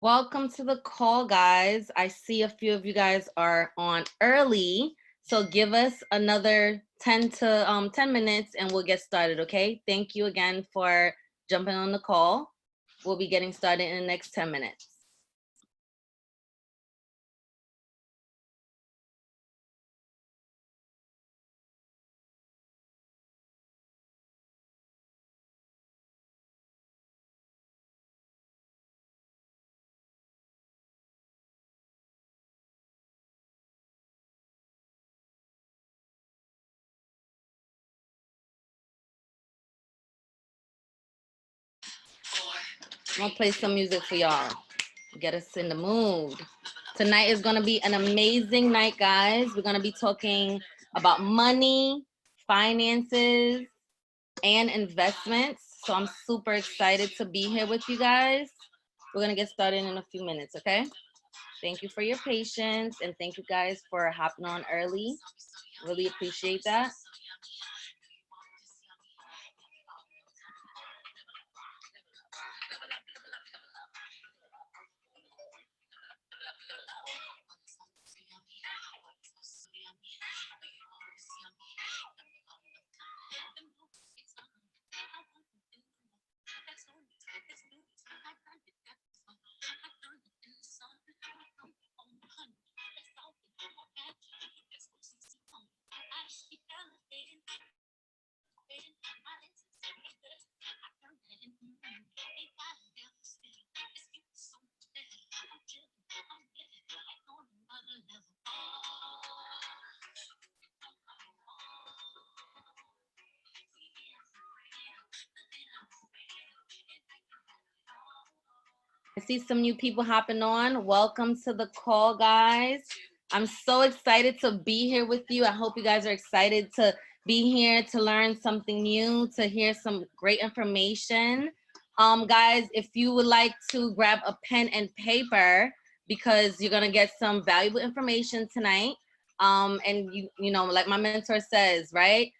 Welcome to the call, guys. I see a few of you guys are on early, so give us another 10 minutes and we'll get started, okay? Thank you again for jumping on the call. We'll be getting started in the next 10 minutes. I'm gonna play some music for y'all. Get us in the mood. Tonight is gonna be an amazing night, guys. We're gonna be talking about money, finances, and investments. So I'm super excited to be here with you guys. We're gonna get started in a few minutes, okay? Thank you for your patience and thank you guys for hopping on early. Really appreciate that. I see some new people hopping on. Welcome to the call, guys. I'm so excited to be here with you. I hope you guys are excited to be here to learn something new, to hear some great information. Guys, if you would like to grab a pen and paper because you're gonna get some valuable information tonight. And you know, like my mentor says, right?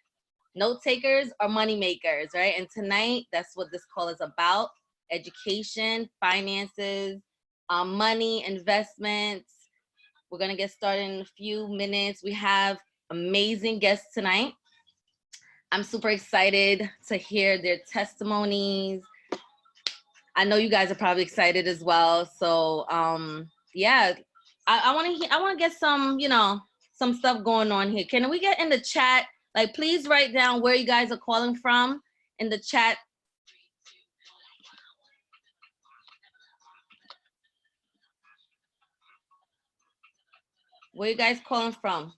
Note takers are money makers, right? And tonight, that's what this call is about. Education, finances, money, investments. We're gonna get started in a few minutes. We have amazing guests tonight. I'm super excited to hear their testimonies. I know you guys are probably excited as well. So yeah, I wanna get some, you know, some stuff going on here. Can we get in the chat? Like, please write down where you guys are calling from in the chat. Where you guys calling from?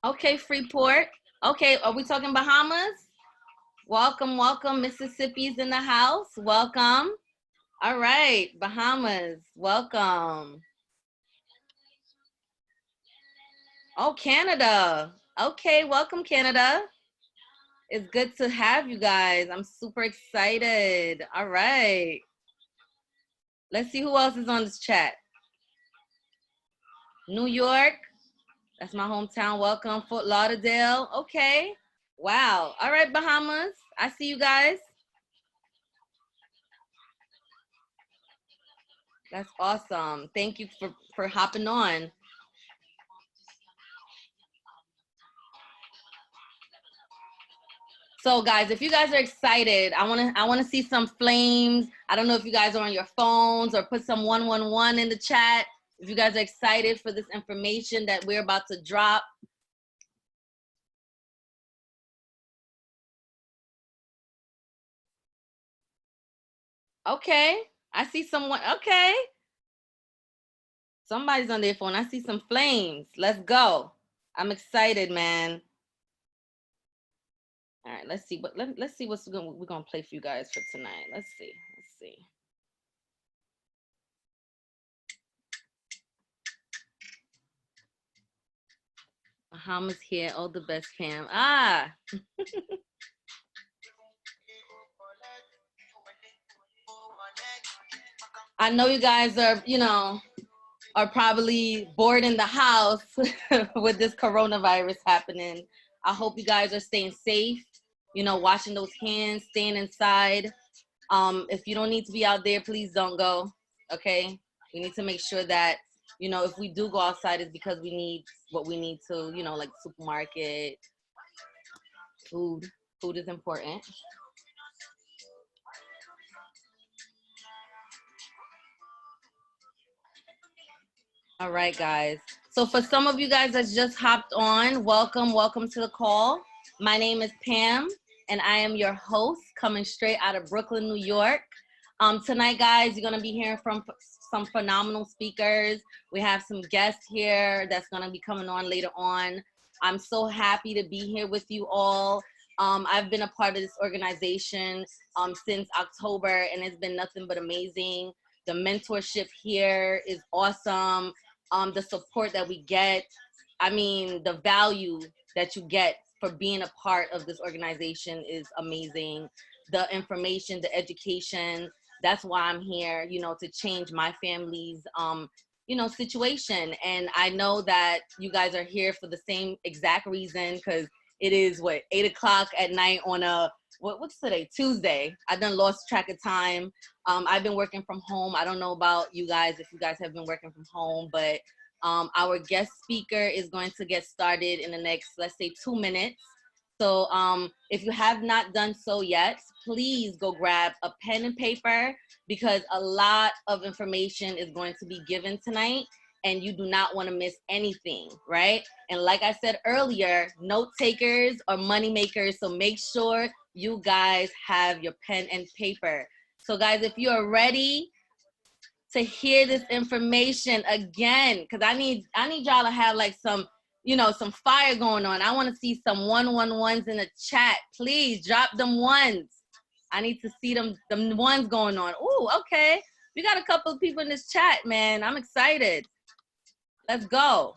Okay, Freeport. Okay, are we talking Bahamas? Welcome, welcome. Mississippi's in the house. Welcome. All right, Bahamas. Welcome. Oh, Canada. Okay, welcome, Canada. It's good to have you guys. I'm super excited. All right. Let's see who else is on this chat. New York. That's my hometown. Welcome. Fort Lauderdale. Okay. Wow. All right, Bahamas. I see you guys. That's awesome. Thank you for hopping on. So guys, if you guys are excited, I wanna see some flames. I don't know if you guys are on your phones or put some 111 in the chat. If you guys are excited for this information that we're about to drop. Okay, I see someone. Okay, somebody's on their phone. I see some flames. Let's go. I'm excited, man. All right, let's see. But let's see what's we're gonna play for you guys for tonight. Let's see. Let's see. Bahamas here. All the best, Pam. Ah. I know you guys are, you know, are probably bored in the house with this coronavirus happening. I hope you guys are staying safe, you know, washing those hands, staying inside. If you don't need to be out there, please don't go, okay? We need to make sure that, you know, if we do go outside, it's because we need what we need to, you know, like supermarket, food. Food is important. All right, guys. So for some of you guys that just hopped on, welcome to the call. My name is Pam, and I am your host, coming straight out of Brooklyn, New York. Tonight, guys, you're gonna be hearing from some phenomenal speakers. We have some guests here that's gonna be coming on later on. I'm so happy to be here with you all. I've been a part of this organization since October, and it's been nothing but amazing. The mentorship here is awesome. The support that we get, I mean, the value that you get for being a part of this organization is amazing. The information, the education, that's why I'm here, you know, to change my family's, you know, situation. And I know that you guys are here for the same exact reason, because it is, what, 8 o'clock at night on a, what's today? Tuesday. I done lost track of time. I've been working from home. I don't know about you guys, if you guys have been working from home, but our guest speaker is going to get started in the next, let's say, 2 minutes. So if you have not done so yet, please go grab a pen and paper, because a lot of information is going to be given tonight, and you do not want to miss anything, right? And like I said earlier, note takers are money makers, so make sure you guys have your pen and paper. So guys, if you are ready to hear this information again, because I need y'all to have like some, you know, some fire going on. I want to see some 111s in the chat. Please drop them ones. I need to see them ones going on. Ooh, okay. We got a couple of people in this chat, man. I'm excited. Let's go.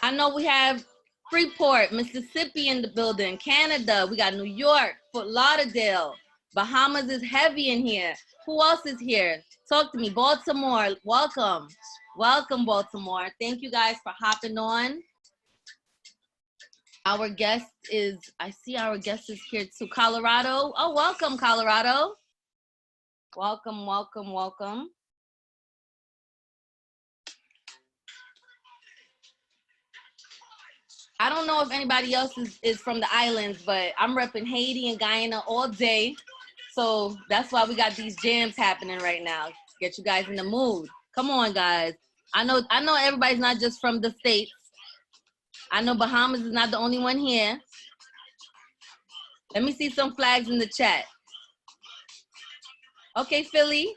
I know we have Freeport, Mississippi in the building, Canada. We got New York, Fort Lauderdale. Bahamas is heavy in here. Who else is here? Talk to me. Baltimore, welcome. Welcome, Baltimore. Thank you guys for hopping on. Our guest is, I see our guest is here too. Colorado. Oh, welcome, Colorado. Welcome, welcome, welcome. I don't know if anybody else is from the islands, but I'm repping Haiti and Guyana all day. So that's why we got these jams happening right now. Get you guys in the mood. Come on, guys. I know everybody's not just from the States. I know Bahamas is not the only one here. Let me see some flags in the chat. Okay, Philly.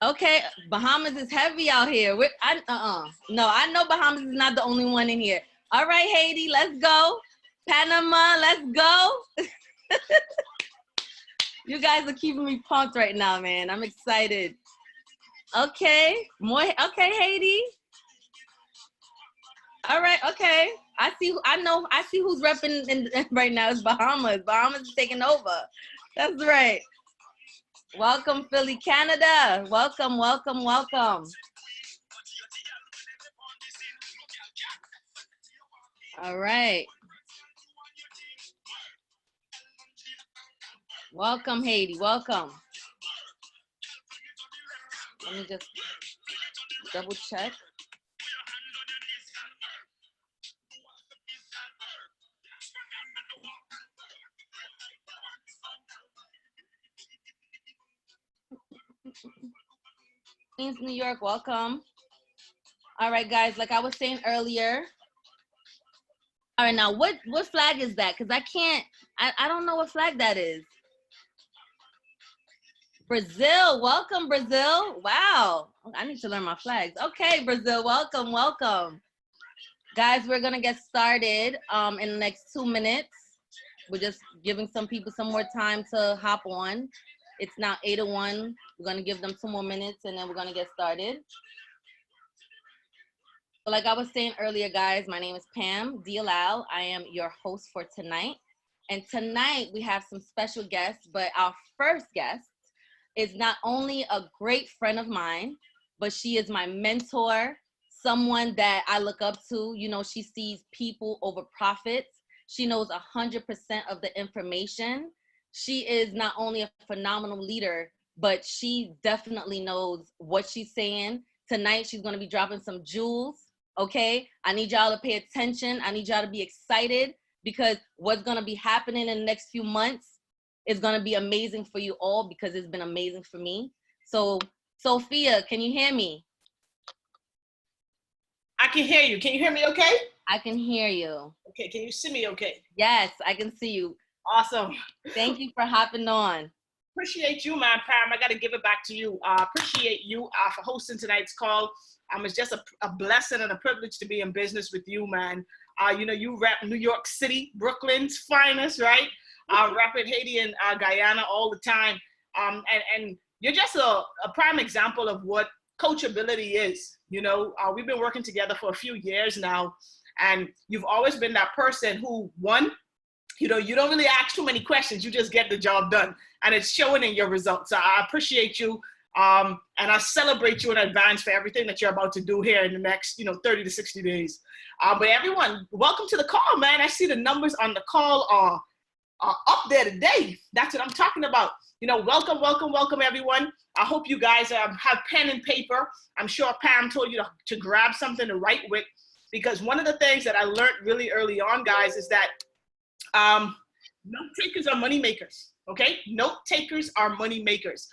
Okay, Bahamas is heavy out here. No, I know Bahamas is not the only one in here. All right, Haiti, let's go. Panama, let's go. You guys are keeping me pumped right now, man. I'm excited. Okay, okay, Haiti. All right, okay. I see who's repping right now. It's Bahamas. Bahamas is taking over. That's right. Welcome, Philly, Canada. Welcome, welcome, welcome. All right. Welcome, Haiti. Welcome. Let me just double check. Queens, New York, welcome. All right, guys, like I was saying earlier. All right, now what flag is that? Because I don't know what flag that is. Brazil, welcome, Brazil. Wow, I need to learn my flags. Okay, Brazil, welcome, welcome. Guys, we're gonna get started in the next 2 minutes. We're just giving some people some more time to hop on. It's now 8:01. We're gonna give them 2 more minutes and then we're gonna get started. So like I was saying earlier, guys, my name is Pam Dialal. I am your host for tonight. And tonight we have some special guests, but our first guest is not only a great friend of mine, but she is my mentor, someone that I look up to. You know, she sees people over profits. She knows 100% of the information. She is not only a phenomenal leader, but she definitely knows what she's saying. Tonight, she's going to be dropping some jewels. Okay, I need y'all to pay attention. I need y'all to be excited because what's going to be happening in the next few months is going to be amazing for you all because it's been amazing for me. So, Sophia, can you hear me? I can hear you. Can you hear me okay? I can hear you. Okay, can you see me okay? Yes, I can see you. Awesome. Thank you for hopping on. Appreciate you, man, Pam. I got to give it back to you. Appreciate you for hosting tonight's call. It's just a blessing and a privilege to be in business with you, man. You know, you rep New York City, Brooklyn's finest, right? Repping Haiti and Guyana all the time. And you're just a prime example of what coachability is. You know, we've been working together for a few years now, and you've always been that person who, one, you know, you don't really ask too many questions. You just get the job done, and it's showing in your results. So I appreciate you. And I celebrate you in advance for everything that you're about to do here in the next, 30 to 60 days. But everyone, welcome to the call, man. I see the numbers on the call are up there today. That's what I'm talking about. You know, welcome, everyone. I hope you guys have pen and paper. I'm sure Pam told you to grab something to write with, because one of the things that I learned really early on, guys, is that note takers are money makers. Okay, note takers are money makers.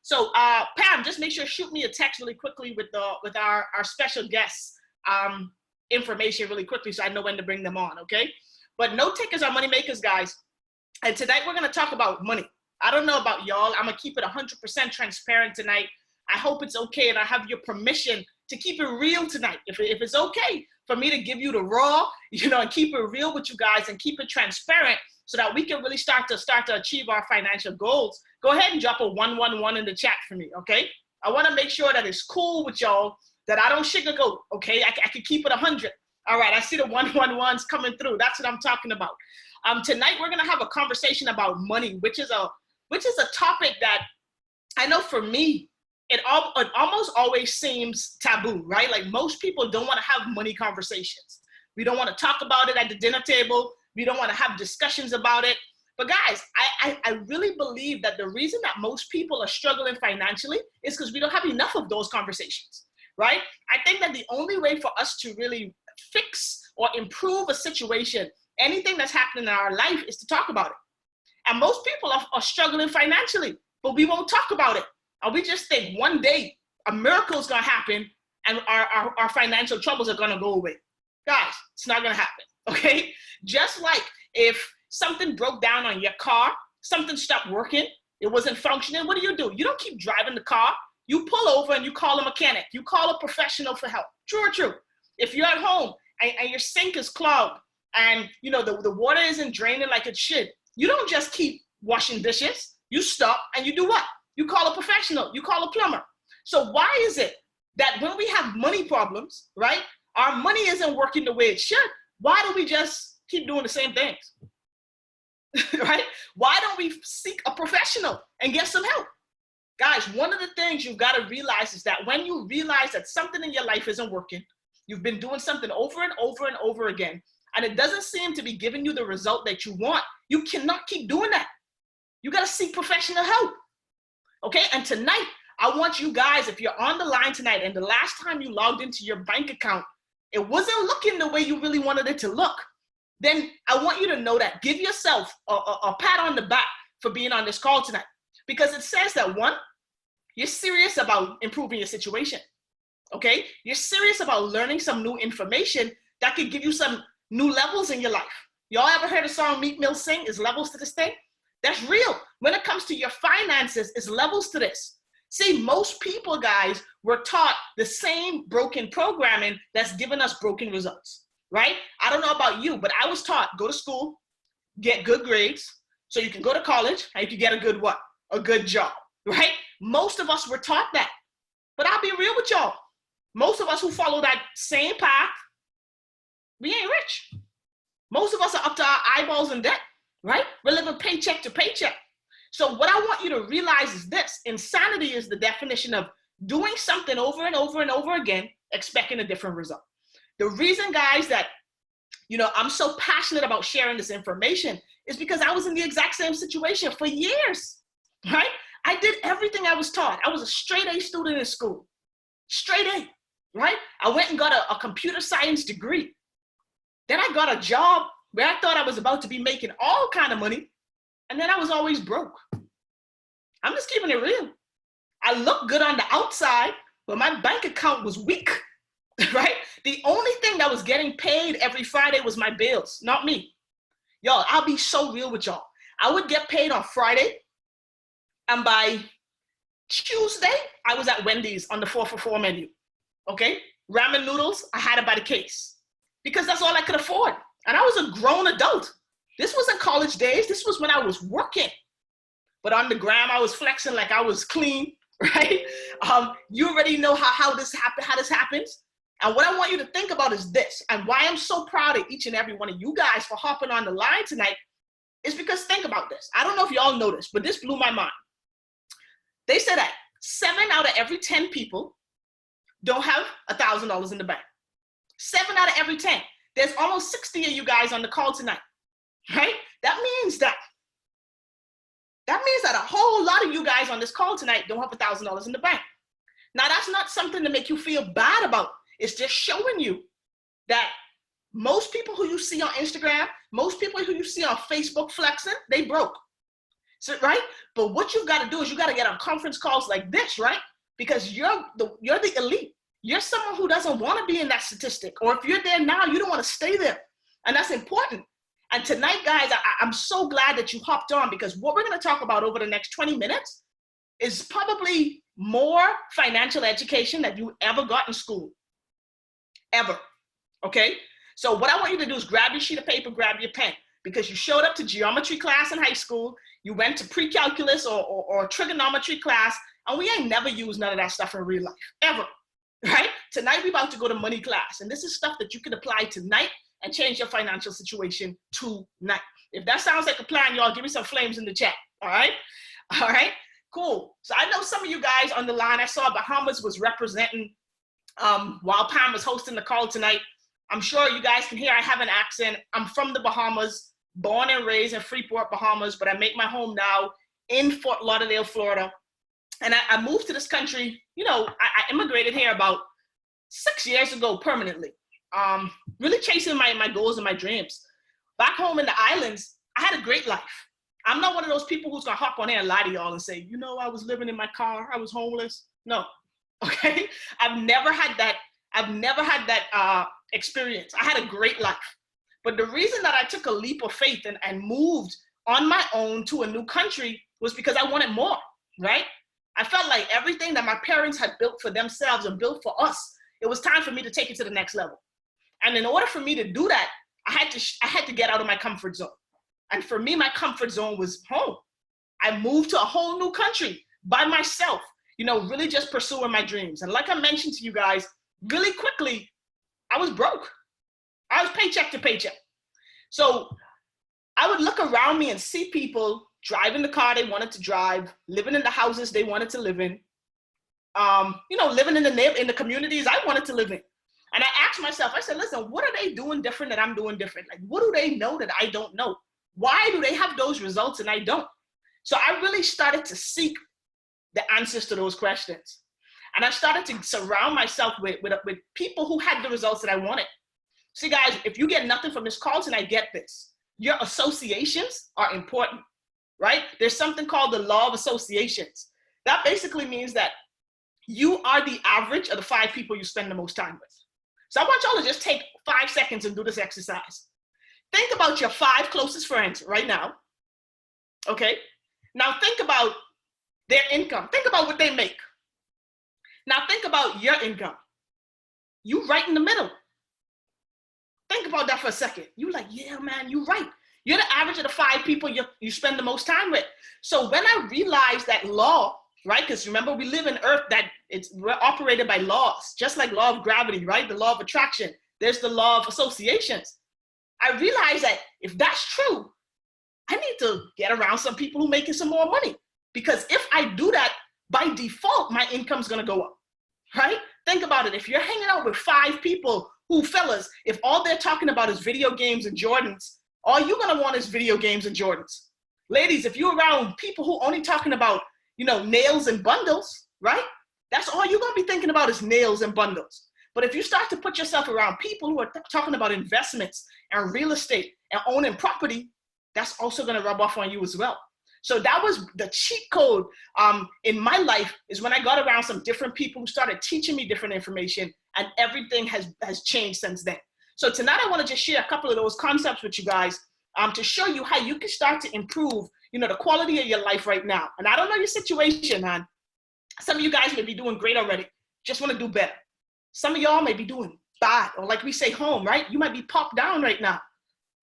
So Pam, just make sure shoot me a text really quickly with our special guests information really quickly, so I know when to bring them on. Okay, but note takers are money makers, guys. And tonight we're gonna talk about money. I don't know about y'all. I'm gonna keep it 100% transparent tonight. I hope it's okay, and I have your permission to keep it real tonight. If it's okay for me to give you the raw, and keep it real with you guys and keep it transparent, so that we can really start to achieve our financial goals, go ahead and drop a 111 in the chat for me, okay? I want to make sure that it's cool with y'all, that I don't sugarcoat, okay? I can keep it 100. All right, I see the 111s coming through. That's what I'm talking about. Tonight we're gonna have a conversation about money, which is a topic that I know for me, it almost always seems taboo, right? Like most people don't want to have money conversations. We don't want to talk about it at the dinner table. We don't want to have discussions about it. But guys, I really believe that the reason that most people are struggling financially is because we don't have enough of those conversations, right? I think that the only way for us to really fix or improve a situation, anything that's happening in our life, is to talk about it. And most people are struggling financially, but we won't talk about it. And we just think one day a miracle is going to happen and our financial troubles are going to go away. Guys, it's not going to happen, okay? Just like if something broke down on your car, something stopped working, it wasn't functioning, what do? You don't keep driving the car. You pull over and you call a mechanic. You call a professional for help. True or true? If you're at home and your sink is clogged and the water isn't draining like it should, you don't just keep washing dishes. You stop and you do what? You call a professional. You call a plumber. So why is it that when we have money problems, right, our money isn't working the way it should? Why do we just keep doing the same things? Right? Why don't we seek a professional and get some help? Guys, one of the things you've got to realize is that when you realize that something in your life isn't working, you've been doing something over and over and over again, and it doesn't seem to be giving you the result that you want, you cannot keep doing that. You got to seek professional help. Okay? And tonight, I want you guys, if you're on the line tonight and the last time you logged into your bank account, it wasn't looking the way you really wanted it to look, then I want you to know that. Give yourself a pat on the back for being on this call tonight, because it says that, one, you're serious about improving your situation, okay? You're serious about learning some new information that could give you some new levels in your life. Y'all ever heard the song Meek Mill sing, "Is levels to this thing"? That's real. When it comes to your finances, it's levels to this. See, most people, guys, were taught the same broken programming that's given us broken results, right? I don't know about you, but I was taught, go to school, get good grades, so you can go to college, and you can get a good what? A good job, right? Most of us were taught that. But I'll be real with y'all. Most of us who follow that same path, we ain't rich. Most of us are up to our eyeballs in debt, right? We're living paycheck to paycheck. So what I want you to realize is this: insanity is the definition of doing something over and over and over again, expecting a different result. The reason, guys, that I'm so passionate about sharing this information is because I was in the exact same situation for years, right? I did everything I was taught. I was a straight A student in school, straight A, right? I went and got a computer science degree. Then I got a job where I thought I was about to be making all kind of money, and then I was always broke. I'm just keeping it real. I looked good on the outside, but my bank account was weak, right? The only thing that was getting paid every Friday was my bills, not me. Y'all, I'll be so real with y'all. I would get paid on Friday, and by Tuesday, I was at Wendy's on the 4-for-4 menu, okay? Ramen noodles, I had it by the case because that's all I could afford. And I was a grown adult. This wasn't college days. This was when I was working. But on the gram, I was flexing like I was clean, right? You already know how this happens. And what I want you to think about is this, and why I'm so proud of each and every one of you guys for hopping on the line tonight is because think about this. I don't know if y'all know this, but this blew my mind. They said that 7 out of every 10 people don't have $1,000 in the bank. 7 out of every 10. There's almost 60 of you guys on the call tonight, right? That means that a whole lot of you guys on this call tonight don't have $1,000 in the bank. Now, that's not something to make you feel bad about. It's just showing you that most people who you see on Instagram, most people who you see on Facebook flexing, they broke. So, right? But what you've got to do is you got to get on conference calls like this, right? Because you're the elite. You're someone who doesn't want to be in that statistic. Or if you're there now, you don't want to stay there. And that's important. And tonight, guys, I'm so glad that you hopped on, because what we're going to talk about over the next 20 minutes is probably more financial education that you ever got in school. Ever. Okay? So what I want you to do is grab your sheet of paper, grab your pen, because you showed up to geometry class in high school, you went to pre-calculus or trigonometry class, and we ain't never used none of that stuff in real life, ever. Right? Tonight, we're about to go to money class, and this is stuff that you can apply tonight and change your financial situation tonight. If that sounds like a plan, y'all, give me some flames in the chat, all right? All right, cool. So I know some of you guys on the line, I saw Bahamas was representing while Pam was hosting the call tonight. I'm sure you guys can hear I have an accent. I'm from the Bahamas, born and raised in Freeport, Bahamas, but I make my home now in Fort Lauderdale, Florida. And I moved to this country, I immigrated here about 6 years ago permanently, really chasing my goals and my dreams. Back home in the islands, I had a great life. I'm not one of those people who's gonna hop on air and lie to y'all and say, I was living in my car, I was homeless. No, okay? I've never had that experience. I had a great life. But the reason that I took a leap of faith and moved on my own to a new country was because I wanted more, right? I felt like everything that my parents had built for themselves and built for us, it was time for me to take it to the next level. And in order for me to do that, I had to get out of my comfort zone. And for me, my comfort zone was home. I moved to a whole new country by myself, really just pursuing my dreams. And like I mentioned to you guys, really quickly, I was broke. I was paycheck to paycheck. So I would look around me and see people driving the car they wanted to drive, living in the houses they wanted to live in, living in the communities I wanted to live in. And I asked myself, I said, listen, what are they doing different that I'm doing different? Like, what do they know that I don't know? Why do they have those results and I don't? So I really started to seek the answers to those questions. And I started to surround myself with people who had the results that I wanted. See, guys, if you get nothing from this call tonight, get this. Your associations are important, right? There's something called the law of associations. That basically means that you are the average of the 5 people you spend the most time with. So I want y'all to just take 5 seconds and do this exercise. Think about your 5 closest friends right now, okay? Now think about their income. Think about what they make. Now think about your income. You right in the middle. Think about that for a second. You like, yeah, man, you're right. You're the average of the 5 people you spend the most time with. So when I realized that law, right? Because remember, we live in earth that we're operated by laws, just like law of gravity, right? The law of attraction. There's the law of associations. I realize that if that's true, I need to get around some people who are making some more money. Because if I do that, by default, my income's gonna go up, right? Think about it. If you're hanging out with 5 people who, fellas, if all they're talking about is video games and Jordans, all you're gonna want is video games and Jordans. Ladies, if you're around people who only talking about, nails and bundles, right? That's all you're gonna be thinking about is nails and bundles. But if you start to put yourself around people who are talking about investments and real estate and owning property, that's also gonna rub off on you as well. So that was the cheat code in my life, is when I got around some different people who started teaching me different information, and everything has changed since then. So tonight I want to just share a couple of those concepts with you guys to show you how you can start to improve, the quality of your life right now. And I don't know your situation, man. Some of you guys may be doing great already, just want to do better. Some of y'all may be doing bad, or like we say, home, right? You might be popped down right now,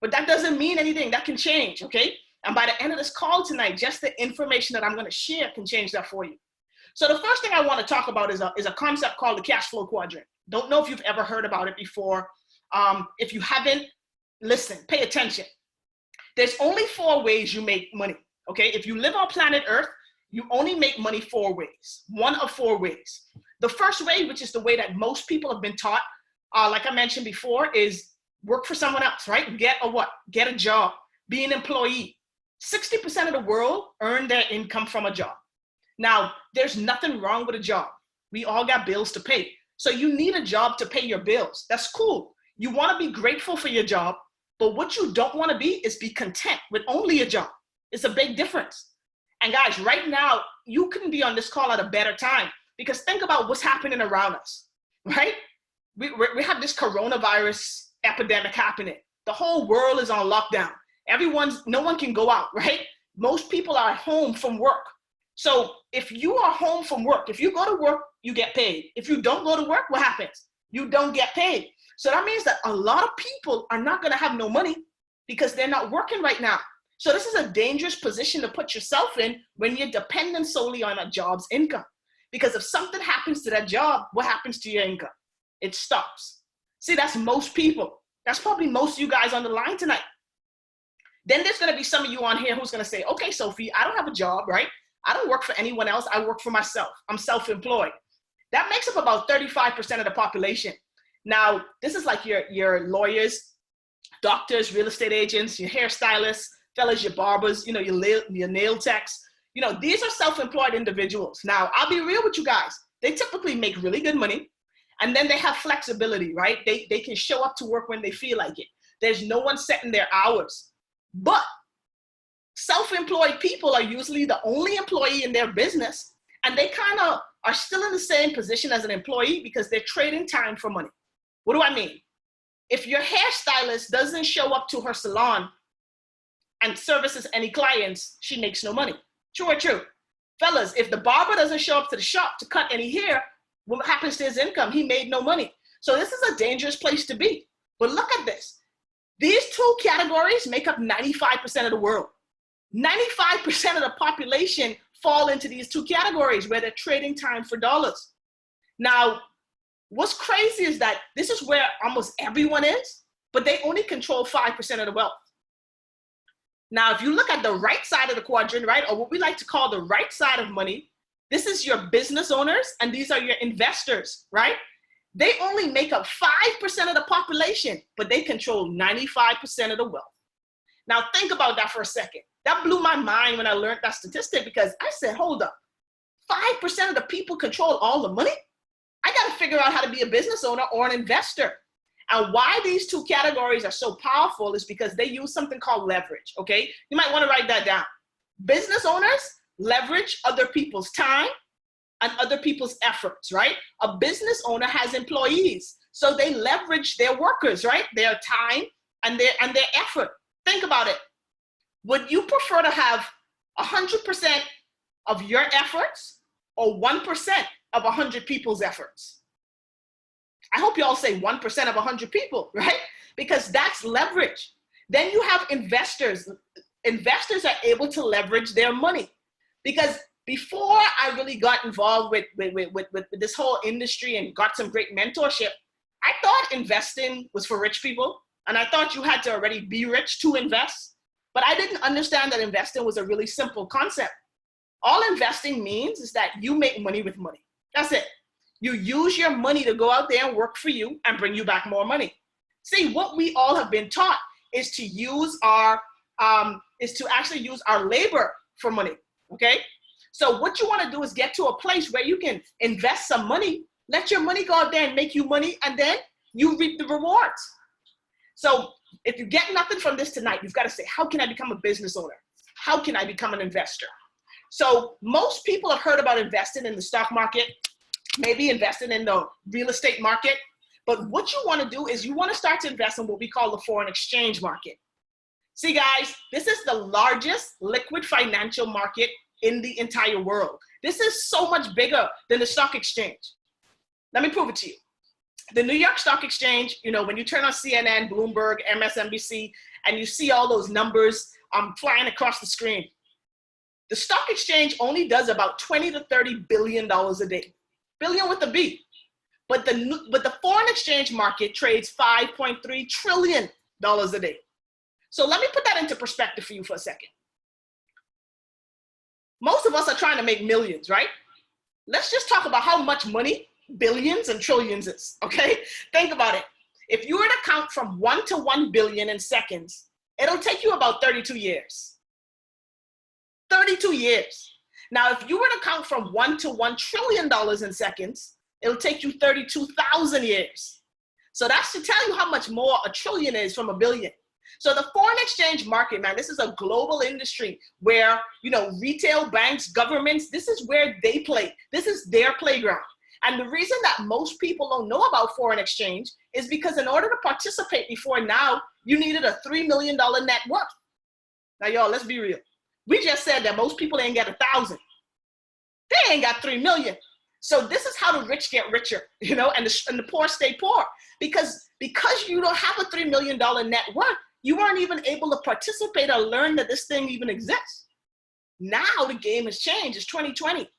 but that doesn't mean anything. That can change, okay? And by the end of this call tonight, just the information that I'm going to share can change that for you. So the first thing I want to talk about is a concept called the cash flow quadrant. Don't know if you've ever heard about it before. If you haven't, listen, pay attention. There's only 4 ways you make money, okay? If you live on planet Earth, you only make money 4 ways, one of 4 ways. The first way, which is the way that most people have been taught, like I mentioned before, is work for someone else, right? Get a job, be an employee. 60% of the world earn their income from a job. Now, there's nothing wrong with a job. We all got bills to pay. So you need a job to pay your bills. That's cool. You want to be grateful for your job, but what you don't want to be is be content with only a job. It's a big difference. And guys, right now, you couldn't be on this call at a better time, because think about what's happening around us, right? We have this coronavirus epidemic happening. The whole world is on lockdown. No one can go out, right? Most people are home from work. So if you are home from work, if you go to work, you get paid. If you don't go to work, what happens? You don't get paid. So that means that a lot of people are not going to have no money because they're not working right now. So this is a dangerous position to put yourself in when you're dependent solely on a job's income. Because if something happens to that job, what happens to your income? It stops. See, that's most people. That's probably most of you guys on the line tonight. Then there's going to be some of you on here who's going to say, okay, Sophie, I don't have a job, right? I don't work for anyone else. I work for myself. I'm self-employed. That makes up about 35% of the population. Now, this is like your lawyers, doctors, real estate agents, your hairstylists, fellas, your barbers, your nail techs. These are self-employed individuals. Now, I'll be real with you guys. They typically make really good money, and then they have flexibility, right? They can show up to work when they feel like it. There's no one setting their hours. But self-employed people are usually the only employee in their business, and they kind of are still in the same position as an employee because they're trading time for money. What do I mean? If your hairstylist doesn't show up to her salon and services any clients, she makes no money. True or true? Fellas, if the barber doesn't show up to the shop to cut any hair, what happens to his income? He made no money. So this is a dangerous place to be. But look at this. These 2 categories make up 95% of the world. 95% of the population fall into these 2 categories where they're trading time for dollars. Now, what's crazy is that this is where almost everyone is, but they only control 5% of the wealth. Now, if you look at the right side of the quadrant, right, or what we like to call the right side of money, this is your business owners and these are your investors, right? They only make up 5% of the population, but they control 95% of the wealth. Now, think about that for a second. That blew my mind when I learned that statistic, because I said, hold up, 5% of the people control all the money? I got to figure out how to be a business owner or an investor. And why these 2 categories are so powerful is because they use something called leverage, okay? You might want to write that down. Business owners leverage other people's time and other people's efforts, right? A business owner has employees, so they leverage their workers, right? Their time and their effort. Think about it. Would you prefer to have 100% of your efforts or 1% of 100 people's efforts? I hope you all say 1% of 100 people, right? Because that's leverage. Then you have investors. Investors are able to leverage their money because before I really got involved with this whole industry and got some great mentorship, I thought investing was for rich people. And I thought you had to already be rich to invest. But I didn't understand that investing was a really simple concept. All investing means is that you make money with money. That's it. You use your money to go out there and work for you and bring you back more money. See, what we all have been taught is to use actually use our labor for money, okay? So what you want to do is get to a place where you can invest some money, let your money go out there and make you money, and then you reap the rewards. So if you get nothing from this tonight, you've got to say, how can I become a business owner? How can I become an investor? So most people have heard about investing in the stock market, maybe investing in the real estate market. But what you want to do is you want to start to invest in what we call the foreign exchange market. See, guys, this is the largest liquid financial market in the entire world. This is so much bigger than the stock exchange. Let me prove it to you. The New York Stock Exchange, you know, when you turn on CNN, Bloomberg, MSNBC, and you see all those numbers flying across the screen, the stock exchange only does about 20 to 30 billion dollars a day. Billion with a B. But the foreign exchange market trades 5.3 trillion dollars a day. So let me put that into perspective for you for a second. Most of us are trying to make millions, right? Let's just talk about how much money billions and trillions is, okay? Think about it. If you were to count from 1 to 1 billion in seconds, it'll take you about 32 years. 32 years. Now, if you were to count from 1 to 1 trillion dollars in seconds, it'll take you 32,000 years. So that's to tell you how much more a trillion is from a billion. So the foreign exchange market, man, this is a global industry where, you know, retail banks, governments, this is where they play. This is their playground. And the reason that most people don't know about foreign exchange is because in order to participate before now, you needed a $3 million net worth. Now, y'all, let's be real. We just said that most people ain't got 1,000. They ain't got 3 million. So this is how the rich get richer, you know, and the poor stay poor. Because you don't have a $3 million net worth, you weren't even able to participate or learn that this thing even exists. Now the game has changed. It's 2020.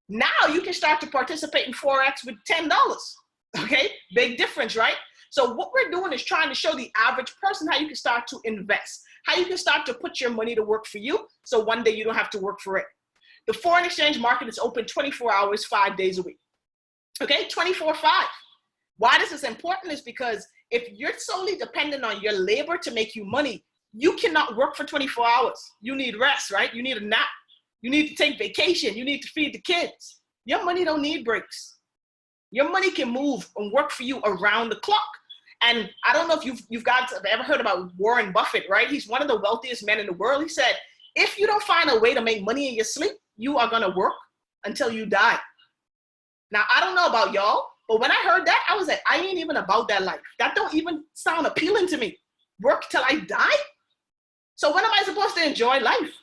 Now you can start to participate in Forex with $10. Okay, big difference, right? So what we're doing is trying to show the average person how you can start to invest, how you can start to put your money to work for you, so one day you don't have to work for it. The foreign exchange market is open 24 hours, 5 days a week. Okay, 24/5. Why this is important is because if you're solely dependent on your labor to make you money, you cannot work for 24 hours. You need rest, right? You need a nap. You need to take vacation. You need to feed the kids. Your money don't need breaks. Your money can move and work for you around the clock. And I don't know if you've ever heard about Warren Buffett, right? He's one of the wealthiest men in the world. He said, if you don't find a way to make money in your sleep, you are gonna work until you die. Now, I don't know about y'all, but when I heard that, I was like, I ain't even about that life. That don't even sound appealing to me. Work till I die? So when am I supposed to enjoy life?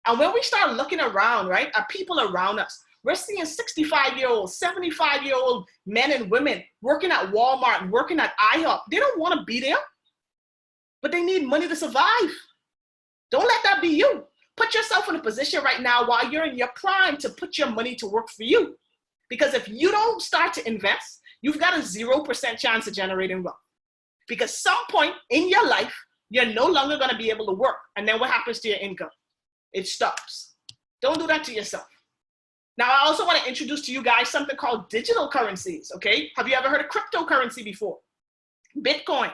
And when we start looking around, right, at people around us, we're seeing 65-year-old, 75-year-old men and women working at Walmart, working at IHOP. They don't want to be there, but they need money to survive. Don't let that be you. Put yourself in a position right now while you're in your prime to put your money to work for you. Because if you don't start to invest, you've got a 0% chance of generating wealth. Because some point in your life, you're no longer going to be able to work. And then what happens to your income? It stops. Don't do that to yourself. Now, I also want to introduce to you guys something called digital currencies, okay? Have you ever heard of cryptocurrency before? Bitcoin,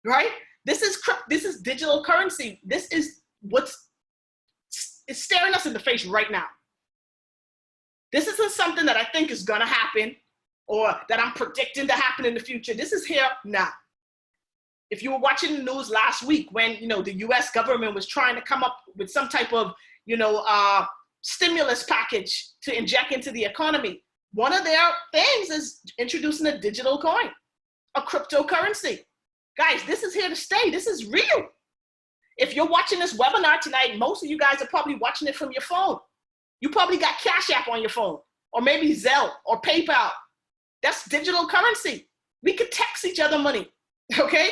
right? This is digital currency. This is what's staring us in the face right now. This isn't something that I think is going to happen or that I'm predicting to happen in the future. This is here now. If you were watching the news last week when, you know, the US government was trying to come up with some type of, you know, stimulus package to inject into the economy, one of their things is introducing a digital coin, a cryptocurrency. Guys, this is here to stay. This is real. If you're watching this webinar tonight, most of you guys are probably watching it from your phone. You probably got Cash App on your phone, or maybe Zelle or PayPal. That's digital currency. We could text each other money, okay?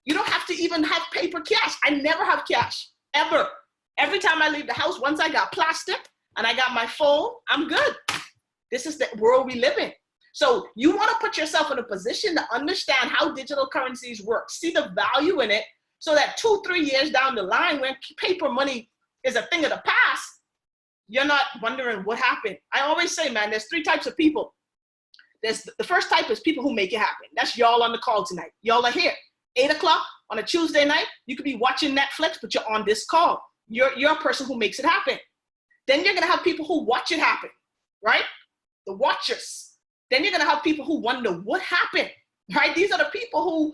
You don't have to even have paper cash. I never have cash, ever. Every time I leave the house, once I got plastic, and I got my phone, I'm good. This is the world we live in. So you want to put yourself in a position to understand how digital currencies work, see the value in it, so that 2-3 years down the line, when paper money is a thing of the past, you're not wondering what happened. I always say, man, there's 3 types of people. The first type is people who make it happen. That's y'all on the call tonight. Y'all are here. 8 o'clock on a Tuesday night, you could be watching Netflix, but you're on this call. You're a person who makes it happen. Then you're going to have people who watch it happen, right? The watchers. Then you're going to have people who wonder what happened, right? These are the people who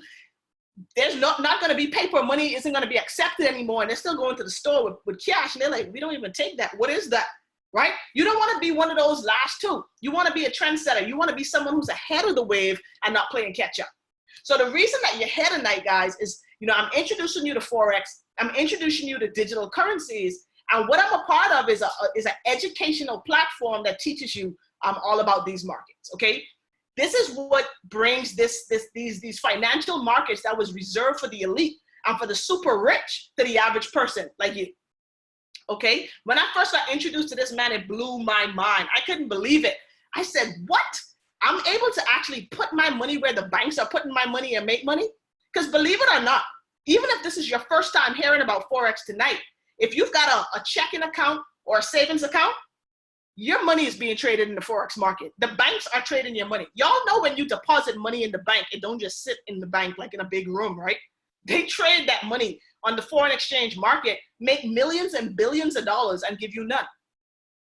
there's not going to be paper money isn't going to be accepted anymore. And they're still going to the store with cash. And they're like, we don't even take that. What is that? Right? You don't want to be one of those last 2. You want to be a trendsetter. You want to be someone who's ahead of the wave and not playing catch up. So the reason that you're here tonight, guys, is, I'm introducing you to Forex. I'm introducing you to digital currencies. And what I'm a part of is an educational platform that teaches you all about these markets, okay? This is what brings these financial markets that was reserved for the elite and for the super rich to the average person like you, okay? When I first got introduced to this, man, it blew my mind. I couldn't believe it. I said, what? I'm able to actually put my money where the banks are putting my money and make money? Because believe it or not, even if this is your first time hearing about Forex tonight, if you've got a checking account or a savings account, your money is being traded in the Forex market. The banks are trading your money. Y'all know when you deposit money in the bank, it don't just sit in the bank like in a big room, right? They trade that money on the foreign exchange market, make millions and billions of dollars and give you none.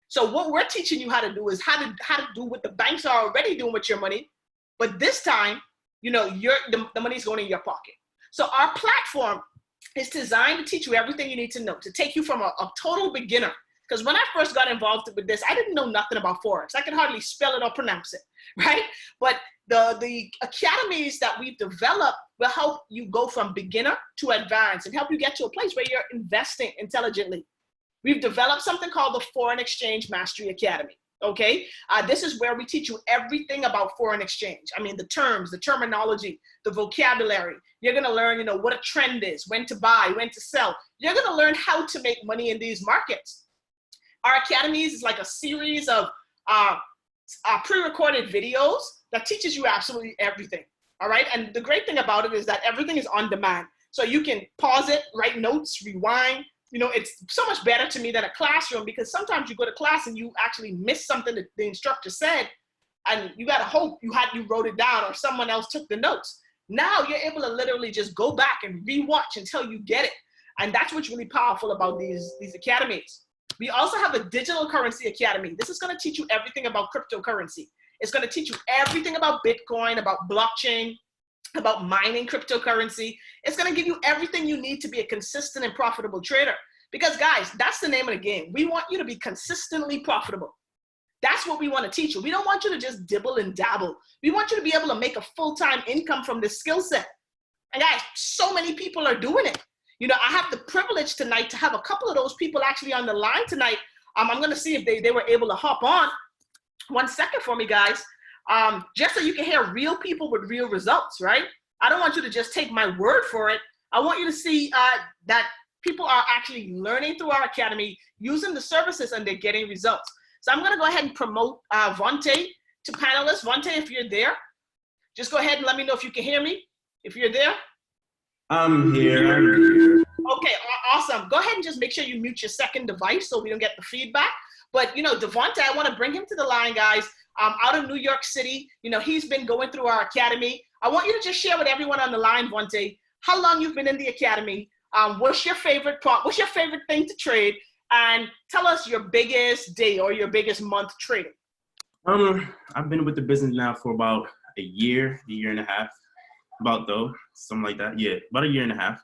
So what we're teaching you how to do is how to do what the banks are already doing with your money. But this time, the money's going in your pocket. So our platform is designed to teach you everything you need to know, to take you from a total beginner. Because when I first got involved with this, I didn't know nothing about Forex. I could hardly spell it or pronounce it, right? But the academies that we've developed will help you go from beginner to advanced and help you get to a place where you're investing intelligently. We've developed something called the Foreign Exchange Mastery Academy, okay? This is where we teach you everything about foreign exchange. I mean, the terms, the terminology, the vocabulary. You're gonna learn, what a trend is, when to buy, when to sell. You're gonna learn how to make money in these markets. Our academies is like a series of pre-recorded videos that teaches you absolutely everything, all right? And the great thing about it is that everything is on demand. So you can pause it, write notes, rewind. It's so much better to me than a classroom, because sometimes you go to class and you actually miss something that the instructor said, and you gotta hope you wrote it down or someone else took the notes. Now you're able to literally just go back and rewatch until you get it. And that's what's really powerful about these academies. We also have a digital currency academy. This is going to teach you everything about cryptocurrency. It's going to teach you everything about Bitcoin, about blockchain, about mining cryptocurrency. It's going to give you everything you need to be a consistent and profitable trader. Because guys, that's the name of the game. We want you to be consistently profitable. That's what we want to teach you. We don't want you to just dibble and dabble. We want you to be able to make a full-time income from this skill set. And guys, so many people are doing it. I have the privilege tonight to have a couple of those people actually on the line tonight. I'm going to see if they were able to hop on. 1 second for me, guys. Just so you can hear real people with real results, right? I don't want you to just take my word for it. I want you to see that people are actually learning through our academy, using the services, and they're getting results. So I'm going to go ahead and promote Vontae to panelists. Vontae, if you're there, just go ahead and let me know if you can hear me. If you're there. I'm here. Okay, awesome. Go ahead and just make sure you mute your second device so we don't get the feedback. But, Devontae, I want to bring him to the line, guys. Out of New York City, he's been going through our academy. I want you to just share with everyone on the line, Vontae, how long you've been in the academy. What's your favorite part? What's your favorite thing to trade? And tell us your biggest day or your biggest month trading. I've been with the business now for about a year and a half. Something like that. Yeah, about a year and a half.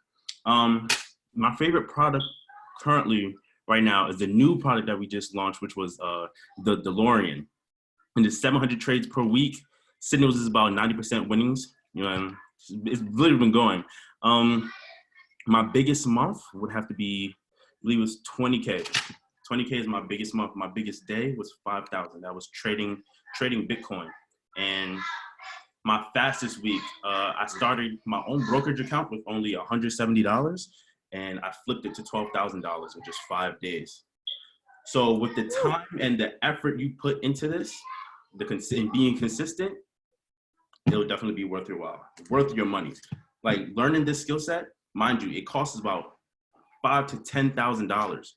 My favorite product currently right now is the new product that we just launched, which was the DeLorean. And it's 700 trades per week. Signals is about 90% winnings. And it's literally been going. My biggest month would have to be, I believe it was 20K. 20K is my biggest month. My biggest day was 5,000. That was trading Bitcoin. And my fastest week, I started my own brokerage account with only $170, and I flipped it to $12,000 in just 5 days. So with the time and the effort you put into this, and being consistent, it'll definitely be worth your while, worth your money. Like learning this skill set, mind you, it costs about $5,000 to $10,000,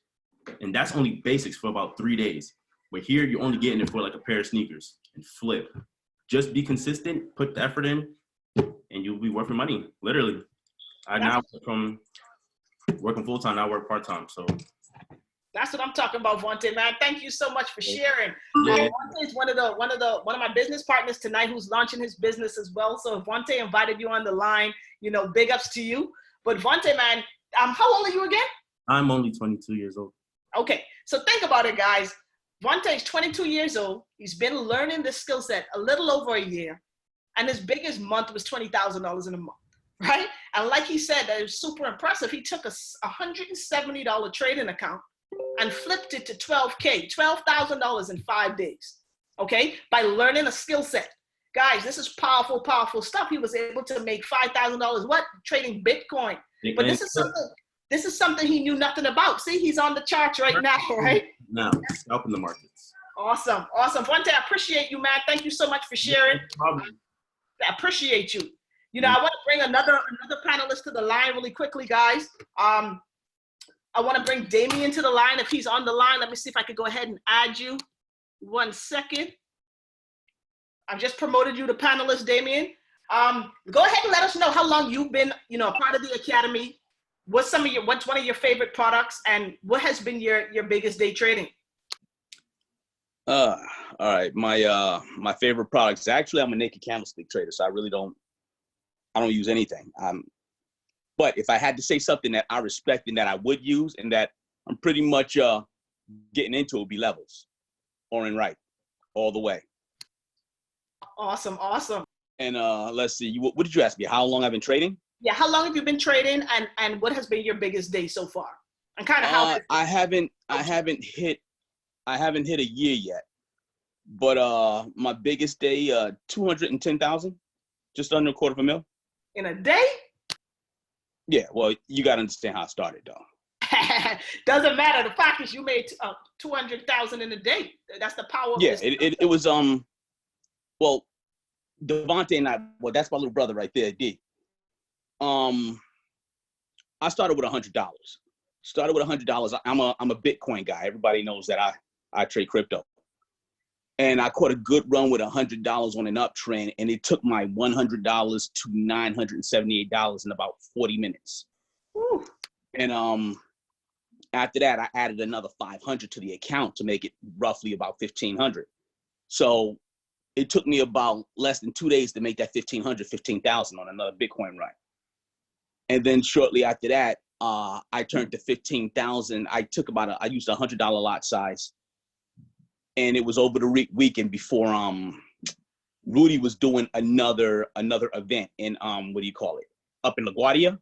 and that's only basics for about 3 days. But here you're only getting it for like a pair of sneakers and flip. Just be consistent, put the effort in, and you'll be worth your money. Literally, I now from working full time, I work part time. So that's what I'm talking about, Vontae, man. Thank you so much for sharing. Yeah. Vontae is one of my business partners tonight who's launching his business as well. So if Vontae invited you on the line, you know, big ups to you. But Vontae, man, how old are you again? I'm only 22 years old. Okay, so think about it, guys. Vontae's 22 years old. He's been learning this skill set a little over a year, and his biggest month was $20,000 in a month, right? And like he said, that was super impressive. He took a $170 trading account and flipped it to $12,000 in 5 days, okay? By learning a skill set. Guys, this is powerful, powerful stuff. He was able to make $5,000, what? Trading Bitcoin. But this is something he knew nothing about. See, he's on the charts right now, right? Now, scalping the markets. Awesome, awesome. Vontae, I appreciate you, man. Thank you so much for sharing. I appreciate you. You know, I want to bring another panelist to the line really quickly, guys. I want to bring Damien to the line. If he's on the line, let me see if I could go ahead and add you. 1 second. I've just promoted you to panelist, Damien. Go ahead and let us know how long you've been, you know, a part of the Academy. What's one of your favorite products, and what has been your biggest day trading? All right. My favorite products, actually, I'm a naked candlestick trader, so I don't use anything. But if I had to say something that I respect and that I would use and that I'm pretty much getting into, it would be levels, or in right, all the way. Awesome, awesome. And let's see, what did you ask me? How long I've been trading? Yeah, how long have you been trading, and what has been your biggest day so far? And kind of how I haven't hit a year yet, but my biggest day, 210,000, just under $250,000 in a day. Yeah, well, you got to understand how it started, though. Doesn't matter. The fact is, you made 200,000 in a day. That's the power. Yeah, it was well, Devontae and I. Well, that's my little brother right there, D. I started with $100. I'm a Bitcoin guy. Everybody knows that I trade crypto. And I caught a good run with $100 on an uptrend, and it took my $100 to $978 in about 40 minutes. Woo. And after that, I added another 500 to the account to make it roughly about 1,500. So it took me about less than 2 days to make that 15,000 on another Bitcoin run. And then shortly after that, I turned to 15,000. I used a $100 lot size. And it was over the weekend before Rudy was doing another event in up in LaGuardia.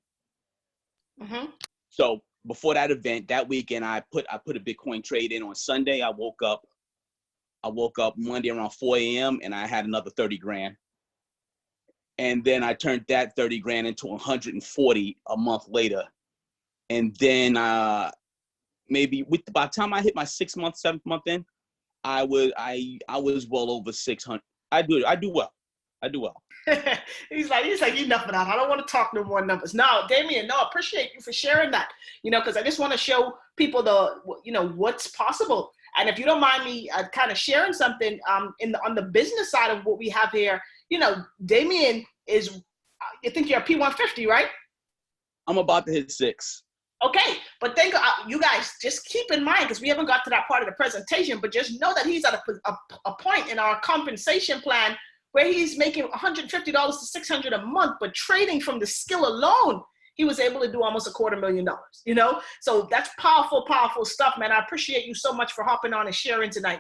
Mm-hmm. So before that event, that weekend, I put a Bitcoin trade in on Sunday. I woke up Monday around 4 a.m. and I had another 30 grand. And then I turned that 30 grand into 140 a month later. And then maybe by the time I hit my 6th month, 7th month in, I was well over 600. I do well. he's like, enough of that. I don't want to talk no more numbers. No, Damien, no, I appreciate you for sharing that. You know, because I just want to show people what's possible. And if you don't mind me kind of sharing something on the business side of what we have here, you know, Damien is, you think you're a P150, right? I'm about to hit 6. Okay, but think you guys just keep in mind, because we haven't got to that part of the presentation, but just know that he's at a point in our compensation plan where he's making $150 to $600 a month, but trading from the skill alone, he was able to do almost $250,000, you know? So that's powerful, powerful stuff, man. I appreciate you so much for hopping on and sharing tonight.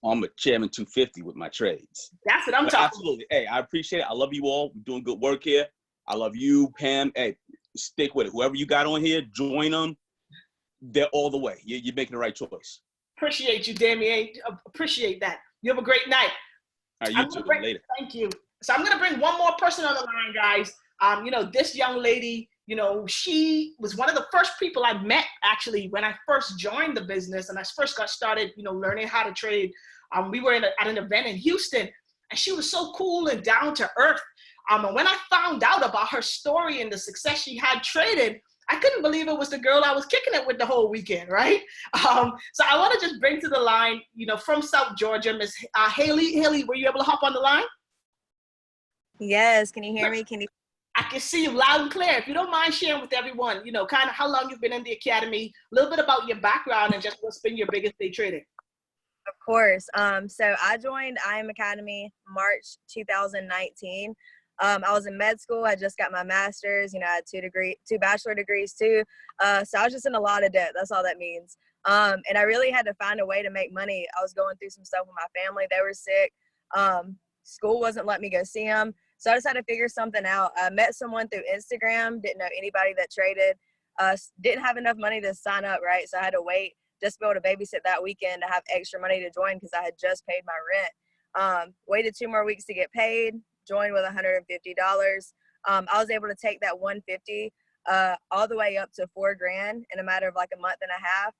I'm a Chairman 250 with my trades. That's what I'm talking about. Absolutely. Hey, I appreciate it. I love you all. We're doing good work here. I love you, Pam. Hey, stick with it. Whoever you got on here, join them. They're all the way. You're making the right choice. Appreciate you, Damien. Appreciate that. You have a great night. All right, you too. Later. Thank you. So I'm going to bring one more person on the line, guys. You know, this young lady You know, she was one of the first people I met actually when I first joined the business and I first got started, you know, learning how to trade. We were at an event in Houston, and she was so cool and down to earth. And when I found out about her story and the success she had traded, I couldn't believe it was the girl I was kicking it with the whole weekend, right? So I want to just bring to the line, you know, from South Georgia, Miss Haley. Haley, were you able to hop on the line? Yes. Can you hear me? I can see you loud and clear. If you don't mind sharing with everyone, you know, kind of how long you've been in the academy, a little bit about your background, and just what's been your biggest day trading. Of course. So I joined IM Academy March 2019. I was in med school. I just got my master's. You know, I had two bachelor degrees too. So I was just in a lot of debt. That's all that means. And I really had to find a way to make money. I was going through some stuff with my family. They were sick. School wasn't letting me go see them. So I just had to figure something out. I met someone through Instagram, didn't know anybody that traded, didn't have enough money to sign up, right? So I had to wait just to be able to babysit that weekend to have extra money to join because I had just paid my rent. Waited 2 more weeks to get paid, joined with $150. I was able to take that $150 all the way up to $4,000 in a matter of like a month and a half.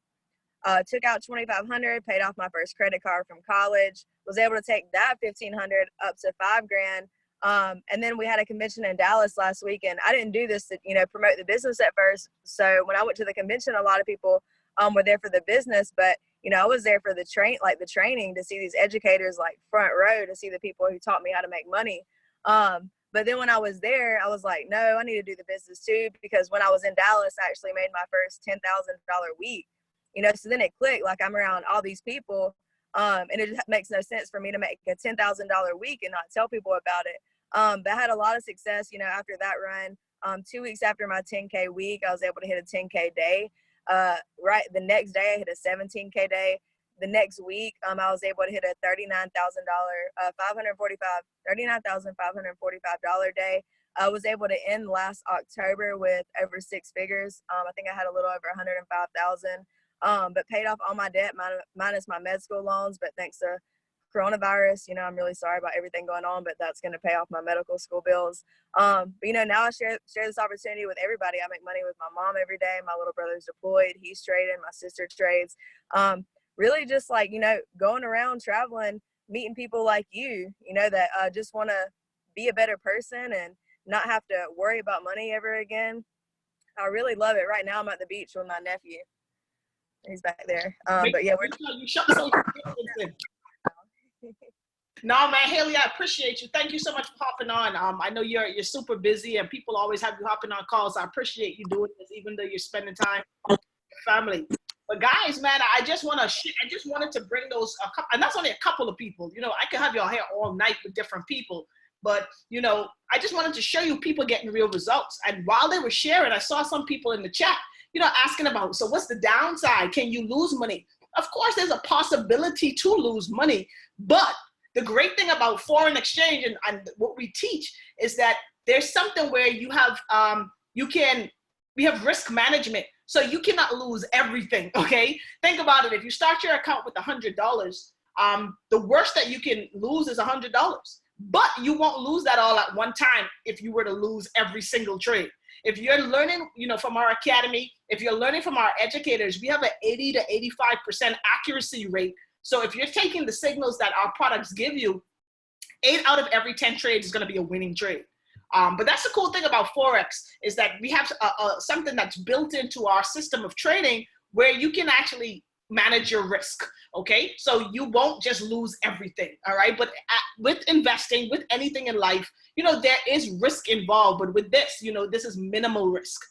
Took out $2,500, paid off my first credit card from college, was able to take that $1,500 up to $5,000. And then we had a convention in Dallas last weekend. I didn't do this to, you know, promote the business at first. So when I went to the convention, a lot of people were there for the business, but you know, I was there for the training to see these educators like front row, to see the people who taught me how to make money. But then when I was there, I was like, no, I need to do the business too, because when I was in Dallas, I actually made my first $10,000 week. You know, so then it clicked, like I'm around all these people, and it just makes no sense for me to make a $10,000 week and not tell people about it. But I had a lot of success, you know, after that run. 2 weeks after my 10K week, I was able to hit a 10K day. Right the next day, I hit a 17K day. The next week, I was able to hit a $39,545 day. I was able to end last October with over 6 figures. I think I had a little over 105,000. But paid off all my debt minus my med school loans. But thanks to coronavirus, you know, I'm really sorry about everything going on, but that's going to pay off my medical school bills. But you know, now I share this opportunity with everybody. I make money with my mom every day. My little brother's deployed. He's trading. My sister trades. Really just like, you know, going around traveling, meeting people like you know, that just want to be a better person and not have to worry about money ever again. I really love it. Right now I'm at the beach with my nephew. He's back there. But yeah, No, man, Haley, I appreciate you. Thank you so much for hopping on. I know you're super busy and people always have you hopping on calls. I appreciate you doing this, even though you're spending time with your family. But guys, man, I just wanted to bring those, and that's only a couple of people. You know, I could have y'all here all night with different people. But, you know, I just wanted to show you people getting real results. And while they were sharing, I saw some people in the chat, you know, asking about, so what's the downside? Can you lose money? Of course, there's a possibility to lose money. But the great thing about foreign exchange and what we teach is that there's something where you have, we have risk management. So you cannot lose everything, okay? Think about it. If you start your account with $100, the worst that you can lose is $100. But you won't lose that all at one time if you were to lose every single trade. If you're learning, you know, from our academy, if you're learning from our educators, we have an 80 to 85% accuracy rate. So if you're taking the signals that our products give you, 8 out of every 10 trades is going to be a winning trade. But that's the cool thing about Forex is that we have something that's built into our system of trading where you can actually manage your risk, okay? So you won't just lose everything, all right? But with investing, with anything in life, you know, there is risk involved. But with this, you know, this is minimal risk.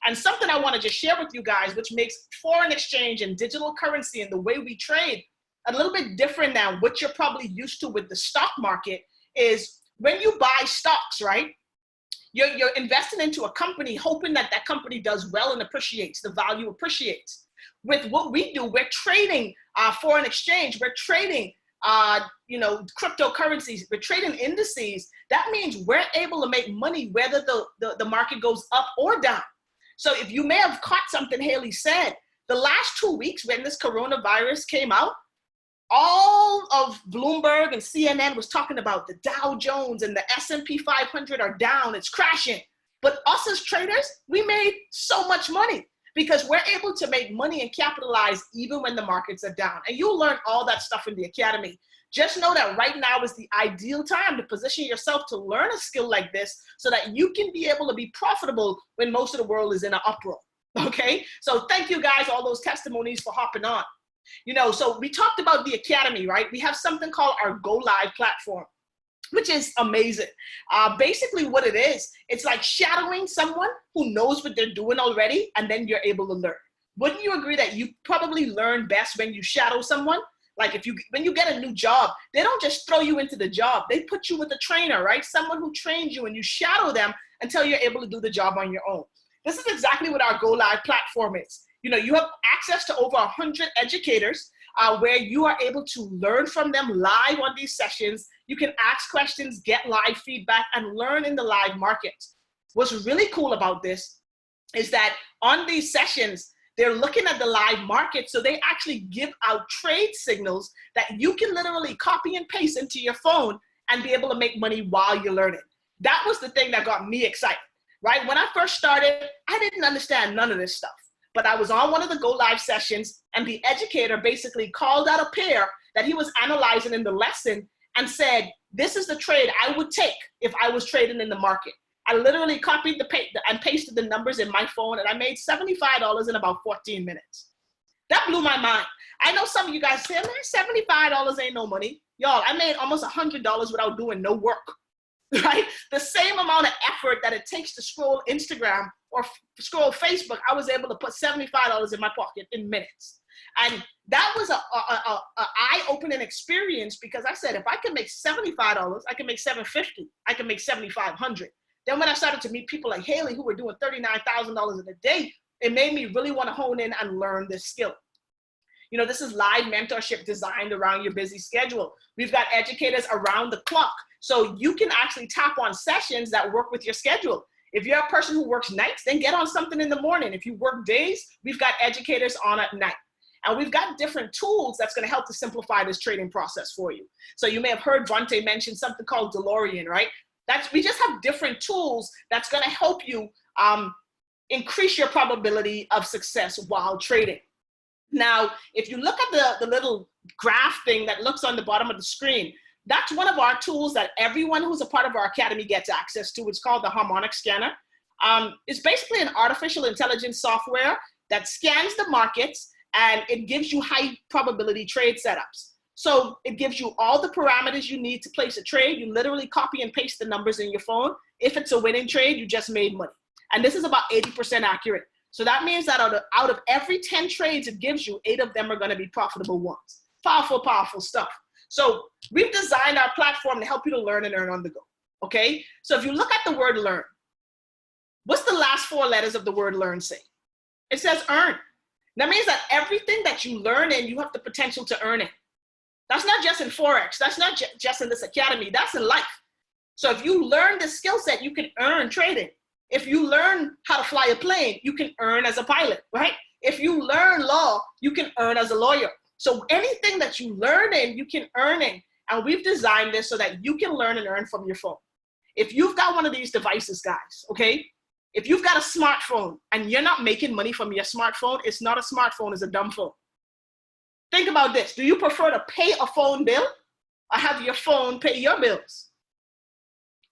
And something I want to just share with you guys, which makes foreign exchange and digital currency and the way we trade a little bit different than what you're probably used to with the stock market, is when you buy stocks, right? You're investing into a company hoping that that company does well and appreciates, the value appreciates. With what we do, we're trading foreign exchange, we're trading you know, cryptocurrencies, we're trading indices. That means we're able to make money whether the market goes up or down. So if you may have caught something Haley said, the last 2 weeks when this coronavirus came out, all of Bloomberg and CNN was talking about the Dow Jones and the S&P 500 are down, it's crashing. But us as traders, we made so much money because we're able to make money and capitalize even when the markets are down. And you'll learn all that stuff in the academy. Just know that right now is the ideal time to position yourself to learn a skill like this so that you can be able to be profitable when most of the world is in an uproar, okay? So thank you guys, all those testimonies for hopping on. You know, so we talked about the academy, right? We have something called our Go Live platform, which is amazing. Basically what it is, it's like shadowing someone who knows what they're doing already, and then you're able to learn. Wouldn't you agree that you probably learn best when you shadow someone? Like when you get a new job, they don't just throw you into the job. They put you with a trainer, right? Someone who trains you, and you shadow them until you're able to do the job on your own. This is exactly what our Go Live platform is. You know, you have access to over 100 educators where you are able to learn from them live on these sessions. You can ask questions, get live feedback, and learn in the live market. What's really cool about this is that on these sessions, they're looking at the live market, so they actually give out trade signals that you can literally copy and paste into your phone and be able to make money while you're learning. That was the thing that got me excited, right? When I first started, I didn't understand none of this stuff, but I was on one of the Go Live sessions, and the educator basically called out a pair that he was analyzing in the lesson and said, this is the trade I would take if I was trading in the market. I literally copied and pasted the numbers in my phone, and I made $75 in about 14 minutes. That blew my mind. I know some of you guys say, man, $75 ain't no money. Y'all, I made almost $100 without doing no work, right? The same amount of effort that it takes to scroll Instagram or scroll Facebook, I was able to put $75 in my pocket in minutes. And that was a eye-opening experience, because I said, if I can make $75, I can make $750, I can make $7,500. Then when I started to meet people like Haley who were doing $39,000 in a day, it made me really want to hone in and learn this skill. You know, this is live mentorship designed around your busy schedule. We've got educators around the clock, so you can actually tap on sessions that work with your schedule. If you're a person who works nights, then get on something in the morning. If you work days, we've got educators on at night. And we've got different tools that's going to help to simplify this trading process for you. So you may have heard Vontae mention something called DeLorean, right? We just have different tools that's going to help you increase your probability of success while trading. Now, if you look at the little graph thing that looks on the bottom of the screen, that's one of our tools that everyone who's a part of our academy gets access to. It's called the Harmonic Scanner. It's basically an artificial intelligence software that scans the markets, and it gives you high probability trade setups. So it gives you all the parameters you need to place a trade. You literally copy and paste the numbers in your phone. If it's a winning trade, you just made money. And this is about 80% accurate. So that means that out of every 10 trades it gives you, 8 of them are going to be profitable ones. Powerful, powerful stuff. So we've designed our platform to help you to learn and earn on the go. Okay? So if you look at the word learn, what's the last 4 letters of the word learn say? It says earn. That means that everything that you learn in, you have the potential to earn it. That's not just in Forex. That's not just in this academy. That's in life. So if you learn this skill set, you can earn trading. If you learn how to fly a plane, you can earn as a pilot, right? If you learn law, you can earn as a lawyer. So anything that you learn in, you can earn in. And we've designed this so that you can learn and earn from your phone. If you've got one of these devices, guys, okay? If you've got a smartphone and you're not making money from your smartphone, it's not a smartphone, it's a dumb phone. Think about this. Do you prefer to pay a phone bill or have your phone pay your bills?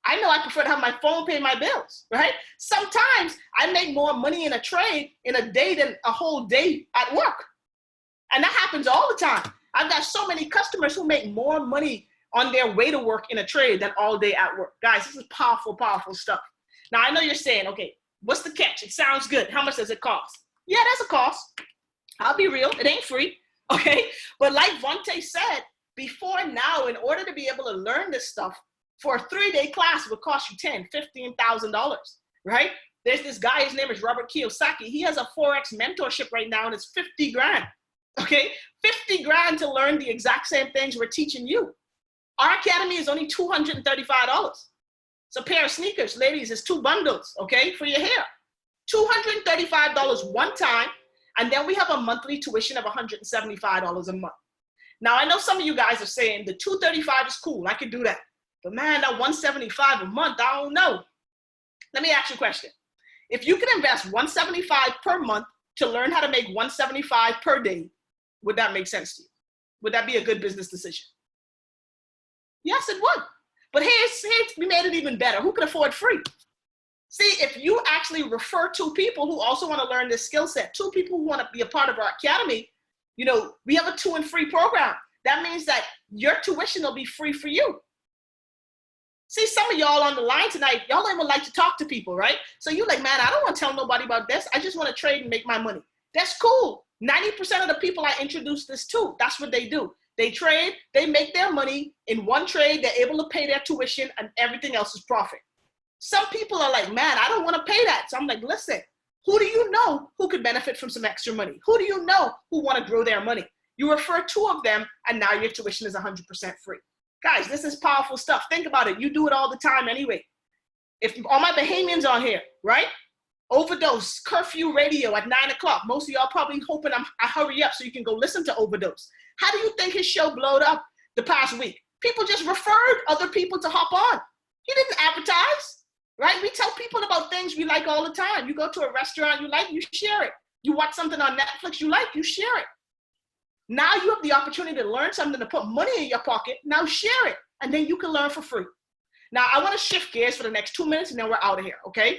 I know I prefer to have my phone pay my bills, right? Sometimes I make more money in a trade in a day than a whole day at work. And that happens all the time. I've got so many customers who make more money on their way to work in a trade than all day at work. Guys, this is powerful, powerful stuff. Now, I know you're saying, okay, what's the catch? It sounds good. How much does it cost? Yeah, there's a cost. I'll be real. It ain't free. Okay, but like Vontae said, before now, in order to be able to learn this stuff, for a 3-day class, it would cost you $10,000, $15,000, right? There's this guy, his name is Robert Kiyosaki. He has a Forex mentorship right now, and it's 50 grand, okay? 50 grand to learn the exact same things we're teaching you. Our academy is only $235. It's a pair of sneakers, ladies, it's 2 bundles, okay, for your hair. $235 one time. And then we have a monthly tuition of $175 a month. Now, I know some of you guys are saying the $235 is cool. I could do that. But man, that $175 a month, I don't know. Let me ask you a question. If you can invest $175 per month to learn how to make $175 per day, would that make sense to you? Would that be a good business decision? Yes, it would. But here's we made it even better. Who can afford free? See, if you actually refer two people who also want to learn this skill set, two people who want to be a part of our academy, you know, we have a 2 and free program. That means that your tuition will be free for you. See, some of y'all on the line tonight, y'all don't even like to talk to people, right? So you're like, man, I don't want to tell nobody about this. I just want to trade and make my money. That's cool. 90% of the people I introduce this to, that's what they do. They trade, they make their money in one trade, they're able to pay their tuition, and everything else is profit. Some people are like, man, I don't want to pay that. So I'm like, listen, who do you know who could benefit from some extra money? Who do you know who want to grow their money? You refer 2 of them, and now your tuition is 100% free. Guys, this is powerful stuff. Think about it. You do it all the time anyway. If all my Bahamians on here, right? Overdose, curfew radio at 9 o'clock. Most of y'all probably hoping I hurry up so you can go listen to Overdose. How do you think his show blowed up the past week? People just referred other people to hop on. He didn't advertise, right? We tell people about things we like all the time. You go to a restaurant you like, you share it. You watch something on Netflix you like, you share it. Now you have the opportunity to learn something, to put money in your pocket. Now share it, and then you can learn for free. Now I want to shift gears for the next 2 minutes, and then we're out of here, okay?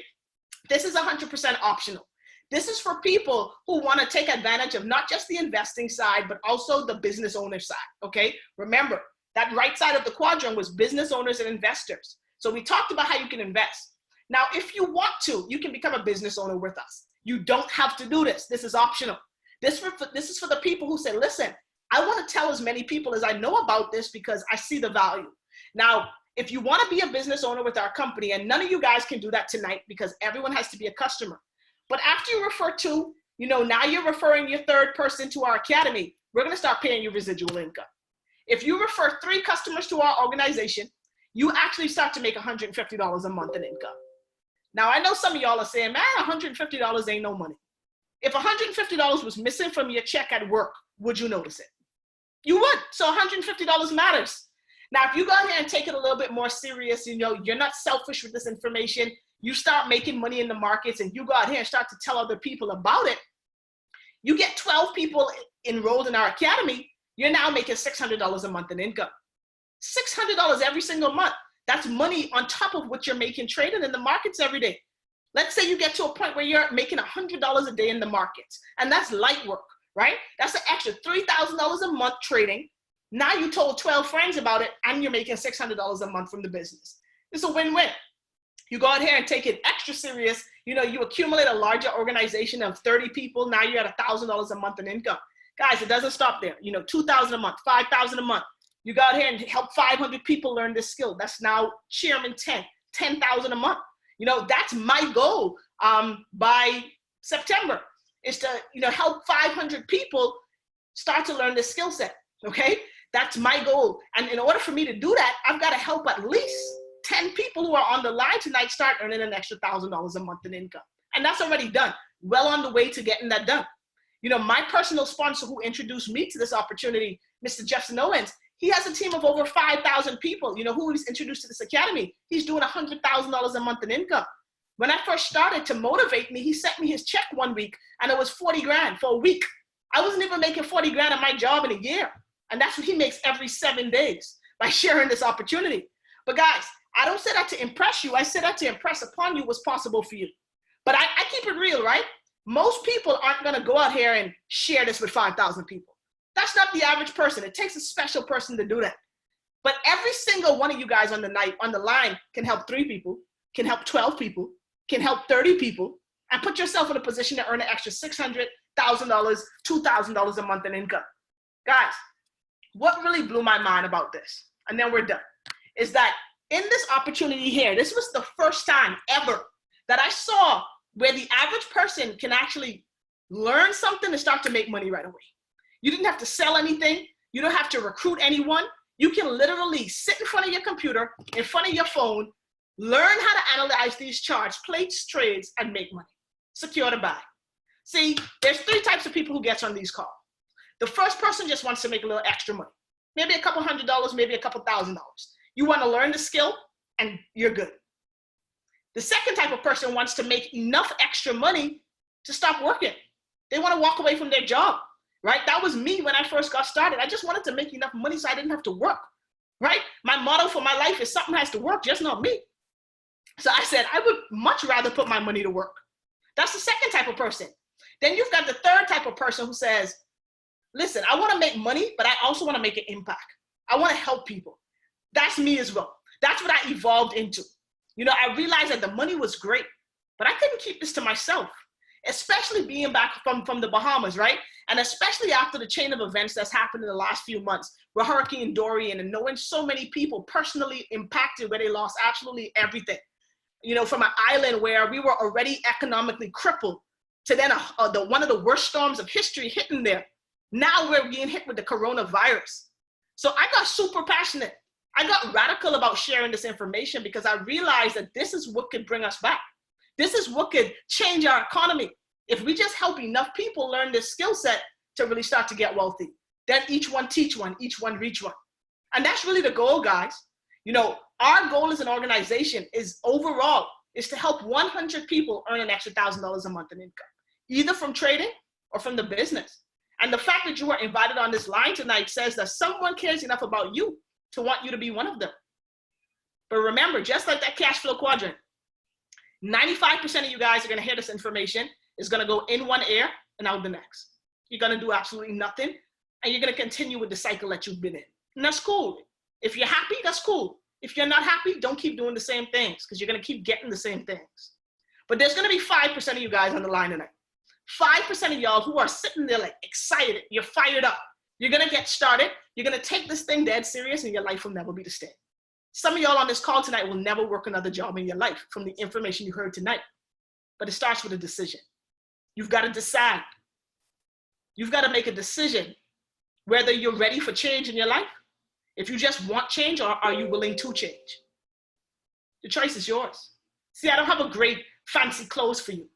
This is 100% optional. This is for people who want to take advantage of not just the investing side, but also the business owner side, okay? Remember, that right side of the quadrant was business owners and investors. So we talked about how you can invest. Now, if you want to, you can become a business owner with us. You don't have to do this. This is optional. This is for the people who say, listen, I want to tell as many people as I know about this because I see the value. Now, if you want to be a business owner with our company, and none of you guys can do that tonight because everyone has to be a customer. But after you refer 2, you know, now you're referring your 3rd person to our academy, we're going to start paying you residual income. If you refer 3 customers to our organization, you actually start to make $150 a month in income. Now, I know some of y'all are saying, man, $150 ain't no money. If $150 was missing from your check at work, would you notice it? You would. So $150 matters. Now, if you go ahead and take it a little bit more serious, you know, you're not selfish with this information, you start making money in the markets and you go out here and start to tell other people about it, you get 12 people enrolled in our academy, you're now making $600 a month in income. $600 every single month. That's money on top of what you're making trading in the markets every day. Let's say you get to a point where you're making $100 a day in the markets, and that's light work, right? That's an extra $3,000 a month trading. Now you told 12 friends about it, and you're making $600 a month from the business. It's a win-win. You go out here and take it extra serious. You know, you accumulate a larger organization of 30 people. Now you're at $1,000 a month in income. Guys, it doesn't stop there. You know, $2,000 a month, $5,000 a month. You go out here and help 500 people learn this skill. That's now Chairman 10,000 a month. You know, that's my goal by September, is to, you know, help 500 people start to learn this skill set, okay? That's my goal. And in order for me to do that, I've got to help at least 10 people who are on the line tonight start earning an extra $1,000 a month in income. And that's already done. Well on the way to getting that done. You know, my personal sponsor who introduced me to this opportunity, Mr. Jefferson Owens, he has a team of over 5,000 people, you know, who he's introduced to this academy. He's doing $100,000 a month in income. When I first started, to motivate me, he sent me his check one week and it was 40 grand for a week. I wasn't even making 40 grand at my job in a year. And that's what he makes every 7 days by sharing this opportunity. But guys, I don't say that to impress you. I say that to impress upon you what's possible for you. But I keep it real, right? Most people aren't going to go out here and share this with 5,000 people. That's not the average person. It takes a special person to do that. But every single one of you guys on the line can help 3 people, can help 12 people, can help 30 people, and put yourself in a position to earn an extra $600,000, $2,000 a month in income. Guys, what really blew my mind about this, and then we're done, is that in this opportunity here, this was the first time ever that I saw where the average person can actually learn something and start to make money right away. You didn't have to sell anything. You don't have to recruit anyone. You can literally sit in front of your computer, in front of your phone, learn how to analyze these charts, place trades, and make money. Secure to buy. See, there's 3 types of people who gets on these calls. The first person just wants to make a little extra money. Maybe a couple $100, maybe a couple $1,000. You want to learn the skill, and you're good. The second type of person wants to make enough extra money to stop working. They want to walk away from their job, right? That was me when I first got started. I just wanted to make enough money so I didn't have to work, right? My motto for my life is something has to work, just not me. So I said, I would much rather put my money to work. That's the second type of person. Then you've got the third type of person who says, listen, I want to make money, but I also want to make an impact. I want to help people. That's me as well. That's what I evolved into. You know, I realized that the money was great, but I couldn't keep this to myself, especially being back from the Bahamas, right? And especially after the chain of events that's happened in the last few months with Hurricane Dorian and knowing so many people personally impacted where they lost absolutely everything. You know, from an island where we were already economically crippled to then one of the worst storms of history hitting there. Now we're being hit with the coronavirus. So I got super passionate. I got radical about sharing this information because I realized that this is what could bring us back. This is what could change our economy. If we just help enough people learn this skill set to really start to get wealthy, then each one teach one, each one reach one. And that's really the goal, guys. You know, our goal as an organization is overall is to help 100 people earn an extra $1,000 a month in income, either from trading or from the business. And the fact that you are invited on this line tonight says that someone cares enough about you to want you to be one of them. But remember, just like that cash flow quadrant, 95% of you guys are going to hear this information is going to go in one ear and out the next. You're going to do absolutely nothing, and you're going to continue with the cycle that you've been in. And that's cool. If you're happy, that's cool. If you're not happy, don't keep doing the same things because you're going to keep getting the same things. But there's going to be 5% of you guys on the line tonight. 5% of y'all who are sitting there like excited. You're fired up. You're going to get started. You're going to take this thing dead serious and your life will never be the same. Some of y'all on this call tonight will never work another job in your life from the information you heard tonight. But it starts with a decision. You've got to decide. You've got to make a decision whether you're ready for change in your life. If you just want change, or are you willing to change? The choice is yours. See, I don't have a great fancy close for you.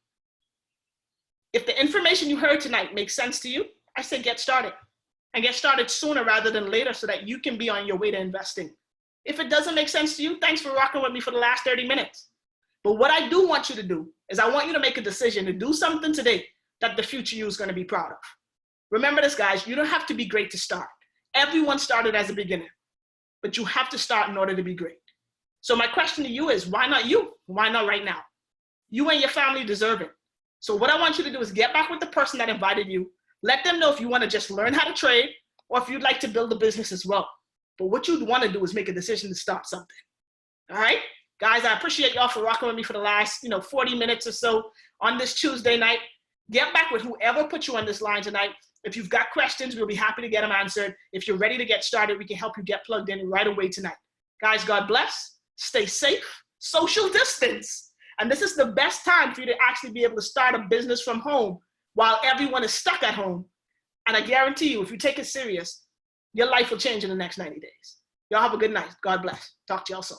If the information you heard tonight makes sense to you, I say get started. And get started sooner rather than later so that you can be on your way to investing. If it doesn't make sense to you, thanks for rocking with me for the last 30 minutes. But what I do want you to do is I want you to make a decision to do something today that the future you is going to be proud of. Remember this, guys, you don't have to be great to start. Everyone started as a beginner, but you have to start in order to be great. So my question to you is, why not you? Why not right now? You and your family deserve it. So what I want you to do is get back with the person that invited you. Let them know if you want to just learn how to trade or if you'd like to build a business as well. But what you'd want to do is make a decision to start something. All right? Guys, I appreciate y'all for rocking with me for the last 40 minutes or so on this Tuesday night. Get back with whoever put you on this line tonight. If you've got questions, we'll be happy to get them answered. If you're ready to get started, we can help you get plugged in right away tonight. Guys, God bless. Stay safe. Social distance. And this is the best time for you to actually be able to start a business from home while everyone is stuck at home. And I guarantee you, if you take it serious, your life will change in the next 90 days. Y'all have a good night. God bless. Talk to y'all soon.